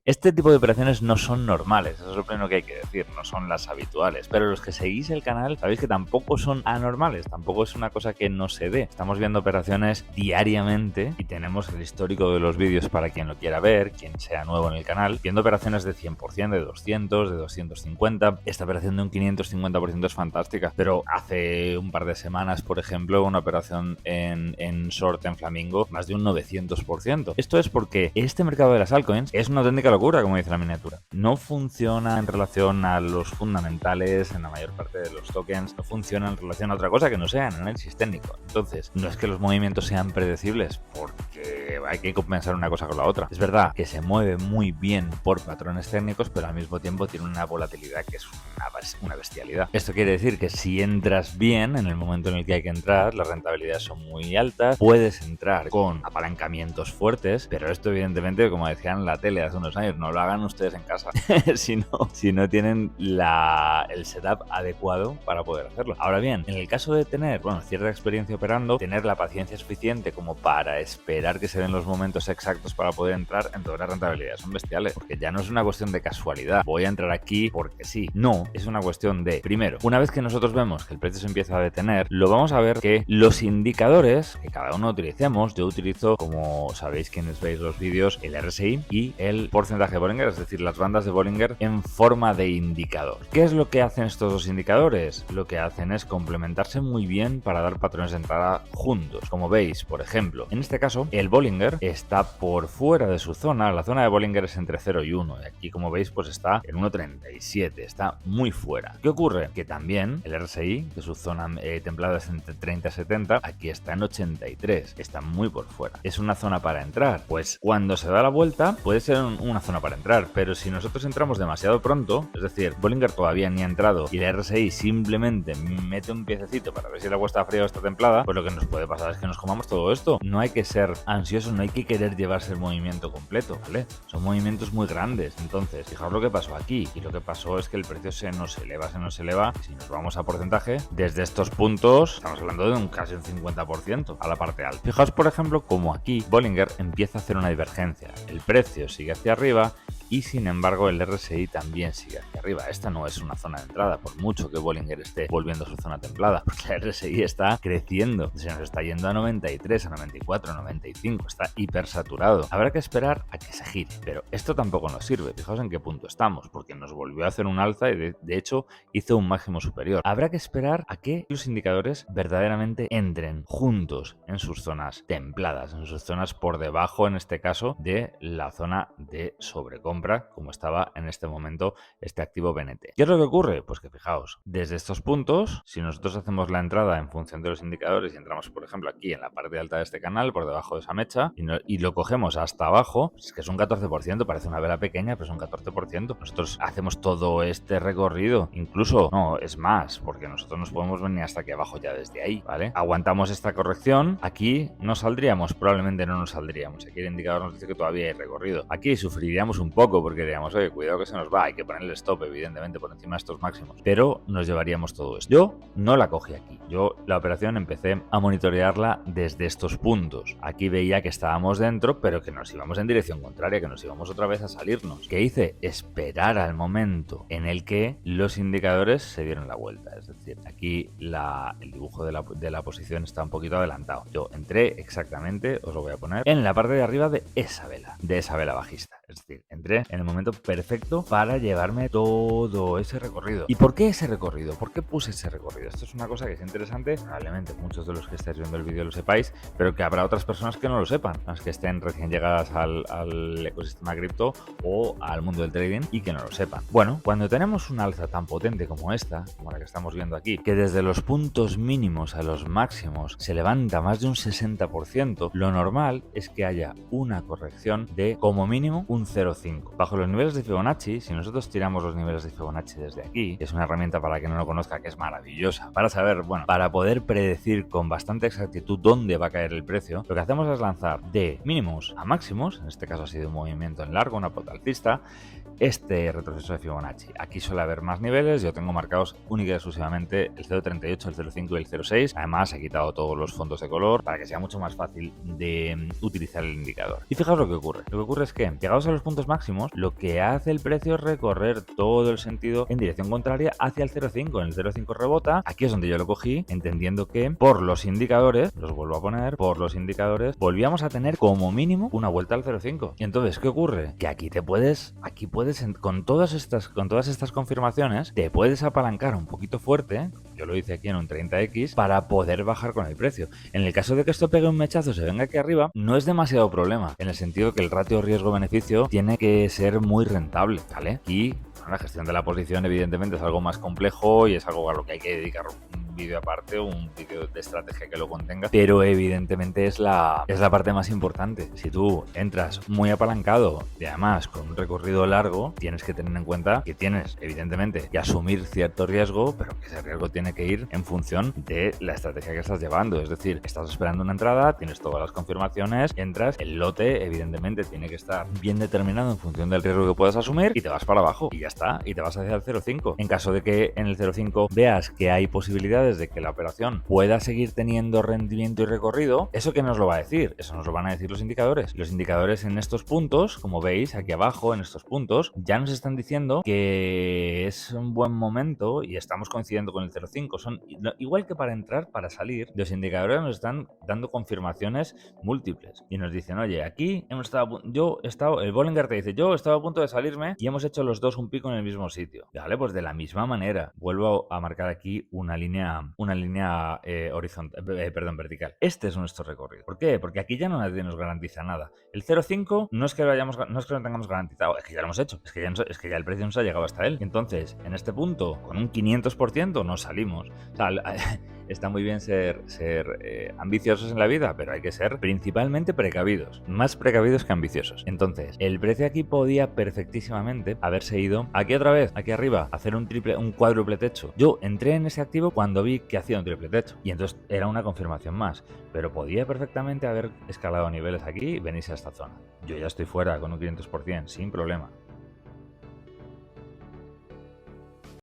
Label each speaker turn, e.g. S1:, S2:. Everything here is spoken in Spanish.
S1: Este tipo de operaciones no son normales, eso es lo primero que hay que decir, no son las habituales. Pero los que seguís el canal sabéis que tampoco son anormales, tampoco es una cosa que no se dé. Estamos viendo operaciones diariamente y tenemos el histórico de los vídeos para quien lo quiera ver, quien sea nuevo en el canal, viendo operaciones de 100%, de 200, de 250. Esta operación de un 550% es fantástica, pero hace un par de semanas, por ejemplo, una operación en short en Flamingo, más de un 900%. Esto es porque este mercado de las altcoins es una auténtica locura, como dice la miniatura. No funciona en relación a los fundamentales en la mayor parte de los tokens, no funciona en relación a otra cosa que no sea análisis técnico. Entonces, no es que los movimientos sean predecibles, porque hay que compensar una cosa con la otra. Es verdad que se mueve muy bien por patrones técnicos, pero al mismo tiempo tiene una volatilidad que es una bestialidad. Esto quiere decir que si entras bien en el momento en el que hay que entrar, las rentabilidades son muy altas, puedes entrar con apalancamientos fuertes, pero esto evidentemente, como decían en la tele hace unos años, no lo hagan ustedes en casa si no tienen el setup adecuado para poder hacerlo. Ahora bien, en el caso de tener cierta experiencia operando, tener la paciencia suficiente como para esperar que se den los momentos exactos para poder entrar, entonces las rentabilidades son bestiales, porque ya no es una cuestión de casualidad, voy a entrar aquí porque sí, no, es una cuestión de, primero, una vez que nosotros vemos que el precio se empieza a detener, lo vamos a ver que los indicadores que cada uno utilicemos, yo utilizo, como sabéis quienes veis los vídeos, el RSI y el porcentaje de Bollinger, es decir, las bandas de Bollinger en forma de indicador. ¿Qué es lo que hacen estos dos indicadores? Lo que hacen es complementarse muy bien para dar patrones de entrada juntos. Como veis, por ejemplo, en este caso, el Bollinger está por fuera de su zona, la zona de Bollinger es entre 0 y 1, y aquí, como veis, pues está en 1,37, está muy fuera. ¿Qué ocurre? Que también el RSI, que su zona templada es entre 30 y 70, aquí está en 83, está muy por fuera. ¿Es una zona para entrar? Pues cuando se da la vuelta puede ser una zona para entrar, pero si nosotros entramos demasiado pronto, es decir, Bollinger todavía ni ha entrado y el RSI simplemente mete un piececito para ver si el agua está fría o está templada, pues lo que nos puede pasar es que nos comamos todo esto. No hay que ser ansiosos, no hay que querer llevarse el movimiento completo, ¿vale? Son movimientos muy grandes. Entonces, fijaos lo que pasó aquí, y lo que pasó es que el precio se nos eleva. Si nos vamos a porcentaje, desde estos puntos estamos hablando de casi un 50% a la parte alta. Fijaos, por ejemplo, como aquí Bollinger empieza a hacer una divergencia. El precio sigue hacia arriba y sin embargo el RSI también sigue hacia arriba. Esta no es una zona de entrada, por mucho que Bollinger esté volviendo a su zona templada, porque el RSI está creciendo, se nos está yendo a 93, a 94, a 95, está hipersaturado. Habrá que esperar a que se gire, pero esto tampoco nos sirve. Fijaos en qué punto estamos, porque nos volvió a hacer un alza y de hecho hizo un máximo superior. Habrá que esperar a que los indicadores verdaderamente entren juntos en sus zonas templadas, en sus zonas por debajo, en este caso, de la zona de sobrecompra, como estaba en este momento este activo BNT. ¿Qué es lo que ocurre? Pues que fijaos, desde estos puntos, si nosotros hacemos la entrada en función de los indicadores y entramos, por ejemplo, aquí en la parte alta de este canal, por debajo de esa mecha, y lo cogemos hasta abajo, es que es un 14%, parece una vela pequeña, pero es un 14%. Nosotros hacemos todo este recorrido, incluso, no, es más, porque nosotros nos podemos venir hasta aquí abajo ya desde ahí, ¿vale? Aguantamos esta corrección, aquí no saldríamos, probablemente no nos saldríamos, aquí el indicador nos dice que todavía hay recorrido. Aquí sufriríamos un poco, porque diríamos, oye, cuidado que se nos va, hay que ponerle stop, evidentemente, por encima de estos máximos, pero nos llevaríamos todo esto. Yo no la cogí aquí, yo la operación empecé a monitorearla desde estos puntos. Aquí veía que estábamos dentro, pero que nos íbamos en dirección contraria, que nos íbamos otra vez a salirnos. ¿Qué hice? Esperar al momento en el que los indicadores se dieron la vuelta, es decir, aquí el dibujo de la posición está un poquito adelantado. Yo entré exactamente, os lo voy a poner, en la parte de arriba de esa vela bajista, es decir, entré en el momento perfecto para llevarme todo ese recorrido. ¿Y por qué ese recorrido? ¿Por qué puse ese recorrido? Esto es una cosa que es interesante, probablemente muchos de los que estáis viendo el vídeo lo sepáis, pero que habrá otras personas que no lo sepan, las que estén recién llegadas al ecosistema cripto o al mundo del trading y que no lo sepan. Bueno, cuando tenemos una alza tan potente como esta, como la que estamos viendo aquí, que desde los puntos mínimos a los máximos se levanta más de un 60%, lo normal es que haya una corrección de como mínimo un 0,5. Bajo los niveles de Fibonacci, si nosotros tiramos los niveles de Fibonacci desde aquí, que es una herramienta para quien no lo conozca que es maravillosa, para saber, bueno, para poder predecir con bastante exactitud dónde va a caer el precio, lo que hacemos es lanzar de mínimos a máximos, en este caso ha sido un movimiento en largo, una pota alcista, este retroceso de Fibonacci. Aquí suele haber más niveles, yo tengo marcados única y exclusivamente el 0.38, el 0.5 y el 0.6. Además he quitado todos los fondos de color para que sea mucho más fácil de utilizar el indicador. Y fijaos lo que ocurre. Lo que ocurre es que, llegados a los puntos máximos, lo que hace el precio es recorrer todo el sentido en dirección contraria hacia el 0.5. En el 0.5 rebota. Aquí es donde yo lo cogí, entendiendo que por los indicadores, los vuelvo a poner, por los indicadores, volvíamos a tener como mínimo una vuelta al 0.5. Y entonces, ¿qué ocurre? Que aquí puedes, con todas estas confirmaciones, te puedes apalancar un poquito fuerte. Yo lo hice aquí en un 30x para poder bajar con el precio. En el caso de que esto pegue un mechazo, se venga aquí arriba, no es demasiado problema, en el sentido que el ratio riesgo-beneficio tiene que ser muy rentable, ¿vale? Y la gestión de la posición evidentemente es algo más complejo y es algo a lo que hay que dedicar un vídeo aparte o un vídeo de estrategia que lo contenga, pero evidentemente es la parte más importante. Si tú entras muy apalancado y además con un recorrido largo, tienes que tener en cuenta que tienes evidentemente que asumir cierto riesgo, pero que ese riesgo tiene que ir en función de la estrategia que estás llevando. Es decir, estás esperando una entrada, tienes todas las confirmaciones, entras, el lote evidentemente tiene que estar bien determinado en función del riesgo que puedas asumir y te vas para abajo y ya está, y te vas hacia el 0.5. En caso de que en el 0.5 veas que hay posibilidades de que la operación pueda seguir teniendo rendimiento y recorrido, ¿eso qué nos lo va a decir? Eso nos lo van a decir los indicadores. Los indicadores en estos puntos, como veis aquí abajo en estos puntos, ya nos están diciendo que es un buen momento y estamos coincidiendo con el 0.5. Son igual que para entrar, para salir, los indicadores nos están dando confirmaciones múltiples y nos dicen, oye, aquí hemos estado, el Bollinger te dice, yo estaba a punto de salirme y hemos hecho los dos un pico en el mismo sitio. Vale, pues de la misma manera, vuelvo a marcar aquí una línea horizontal, vertical. Este es nuestro recorrido. ¿Por qué? Porque aquí ya nadie nos garantiza nada. El 0.5 no es que lo tengamos garantizado, es que ya lo hemos hecho, es que ya el precio nos ha llegado hasta él. Entonces, en este punto, con un 500% nos salimos. O sea, está muy bien ser ambiciosos en la vida, pero hay que ser principalmente precavidos, más precavidos que ambiciosos. Entonces, el precio aquí podía perfectísimamente haberse ido aquí otra vez, aquí arriba, hacer un cuádruple techo. Yo entré en ese activo cuando vi que hacía un triple techo y entonces era una confirmación más, pero podía perfectamente haber escalado niveles aquí y venirse a esta zona. Yo ya estoy fuera con un 500% sin problema.